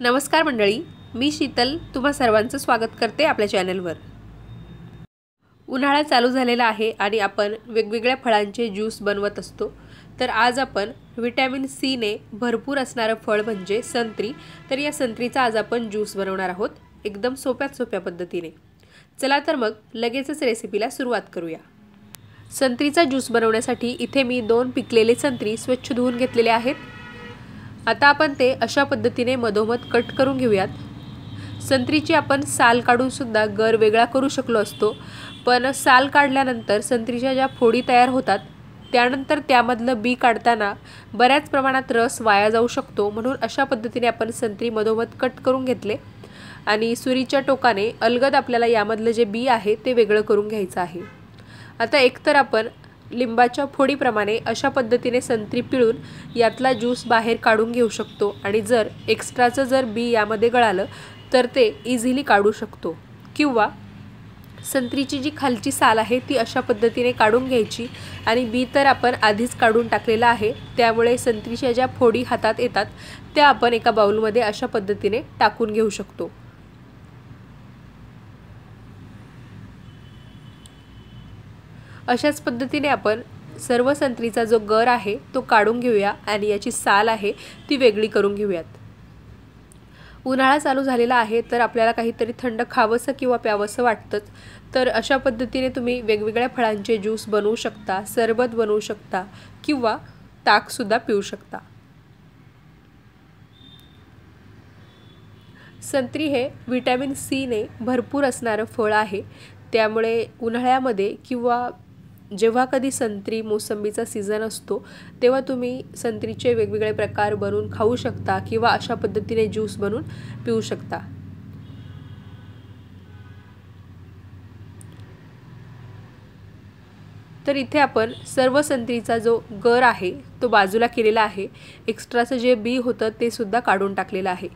नमस्कार मंडळी, मी शीतल तुम्हा सर्वांचं स्वागत करते आपल्या चॅनलवर। उन्हाळा चालू झालेला आहे आणि आपण वेगवेगळ्या फळांचे ज्यूस बनवत असतो। तर आज आपण विटॅमिन सी ने भरपूर असणारे फळ म्हणजे संत्री। तर या संत्रीचा आज आपण ज्यूस बनवणार आहोत एकदम सोप्या पद्धतीने। चला तर मग लगेचच रेसिपीला सुरुवात करूया। संत्रीचा ज्यूस बनवण्यासाठी इथे मी 2 पिकलेले संत्री स्वच्छ धुवून घेतलेले आहेत। आता आपण ते अशा पद्धतीने मधोमध कट करून घेऊयात। संत्रीची आपण साल काढून सुद्धा गर वेगळा करू शकलो असतो, पण साल काढल्यानंतर संत्रीच्या ज्या फोडी तयार होतात त्यानंतर त्यामधलं बी काढताना बऱ्याच प्रमाणात रस वाया जाऊ शकतो। म्हणून अशा पद्धतीने आपण संत्री मधोमध कट करून घेतले आणि सुरीच्या टोकाने अलगद आपल्याला यामधलं जे बी आहे ते वेगळं करून घ्यायचं आहे। आता एकतर आपण लिंबाच्या फोडीप्रमाणे अशा पद्धतीने संत्री पिळून यातला ज्यूस बाहेर काढून घेऊ शकतो आणि जर एक्स्ट्राचं जर बी यामध्ये गळालं तर ते इझिली काढू शकतो, किंवा संत्रीची जी खालची साल आहे ती अशा पद्धतीने काढून घ्यायची आणि बी तर आपण आधीच काढून टाकलेला आहे, त्यामुळे संत्रीच्या ज्या फोडी हातात येतात त्या आपण एका बाउलमध्ये अशा पद्धतीने टाकून घेऊ शकतो। अशाच पद्धतीने आपण सर्व संत्रीचा जो गर आहे तो काढून घेऊया आणि याची साल आहे ती वेगळी करून घेऊयात। उन्हाळा चालू झालेला आहे तर आपल्याला काहीतरी थंड खावंसं किंवा प्यावंसं वाटतंच। तर अशा पद्धतीने तुम्ही वेगवेगळ्या फळांचे ज्यूस बनवू शकता, सरबत बनवू शकता किंवा ताक सुद्धा पिऊ शकता। संत्री हे विटॅमिन सी ने भरपूर असणारं फळ आहे, त्यामुळे उन्हाळ्यामध्ये किंवा जेव्हा कधी संत्री मोसंबीचा सीजन असतो तेव्हा तुम्ही संत्रीचे वेगवेगळे प्रकार बनवून खाऊ शकता किंवा अशा पद्धतीने ज्यूस बनवून पिऊ शकता। तर इथे आपण सर्व संत्रीचा जो गर आहे तो बाजूला केलेला आहे, एक्स्ट्राचं जे बी होतं ते सुद्धा काढून टाकलेलं आहे।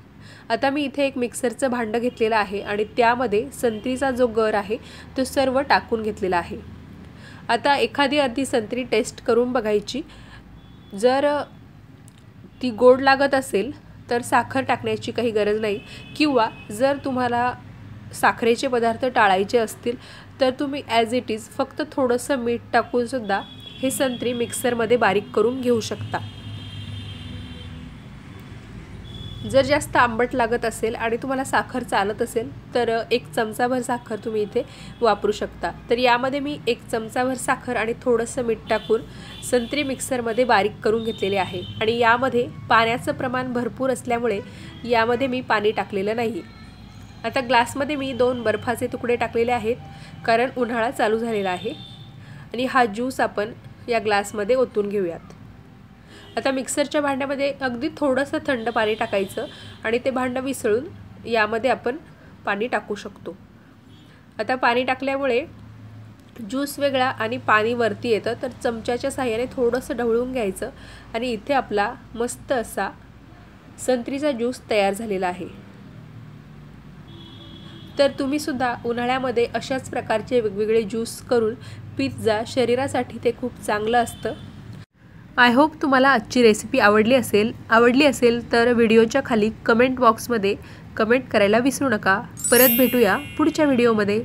आता मी इथे एक मिक्सरचं भांडं घेतलेलं आहे आणि त्यामध्ये संत्रीचा जो गर आहे तो सर्व टाकून घेतलेला आहे। आता एखादी अर्धी संत्री टेस्ट करून बघायची, जर ती गोड लागत असेल तर साखर टाकण्याची काही गरज नाही, किंवा जर तुम्हाला साखरेचे पदार्थ टाळायचे असतील तर तुम्ही ॲज इट इज फक्त थोडंसं मीठ टाकून सुद्धा हे संत्री मिक्सरमध्ये बारीक करून घेऊ शकता। जर जास्त आंबट लागत असेल आणि तुम्हाला साखर चालत असेल तर 1 चमचाभर साखर तुम्ही इथे वापरू शकता। तर यामध्ये मी 1 चमचाभर साखर आणि थोडंसं मीठ टाकून संत्री मिक्सरमध्ये बारीक करून घेतलेले आहे आणि यामध्ये पाण्याचं प्रमाण भरपूर असल्यामुळे यामध्ये मी पाणी टाकलेलं नाही। आता ग्लासमध्ये मी 2 बर्फाचे तुकडे टाकलेले आहेत, कारण उन्हाळा चालू झालेला आहे आणि हा ज्यूस आपण या ग्लासमध्ये ओतून घेऊयात। आता मिक्सरच्या भांड्यामध्ये अगदी थोडंसं थंड पाणी टाकायचं आणि ते भांडं विसळून यामध्ये आपण पाणी टाकू शकतो। आता पाणी टाकल्यामुळे ज्यूस वेगळा आणि पाणी वरती येतं, तर चमच्याच्या साहाय्याने थोडंसं ढवळून घ्यायचं आणि इथे आपला मस्त असा संत्रीचा ज्यूस तयार झालेला आहे। तर तुम्ही सुद्धा उन्हाळ्यामध्ये अशाच प्रकारचे वेगवेगळे ज्यूस करून पीत जा, शरीरासाठी ते खूप चांगलं असतं। आय होप तुम्हाला आजची रेसिपी आवडली असेल तर व्हिडिओच्या खाली कमेंट बॉक्समध्ये कमेंट करायला विसरू नका। परत भेटूया पुढच्या व्हिडिओमध्ये।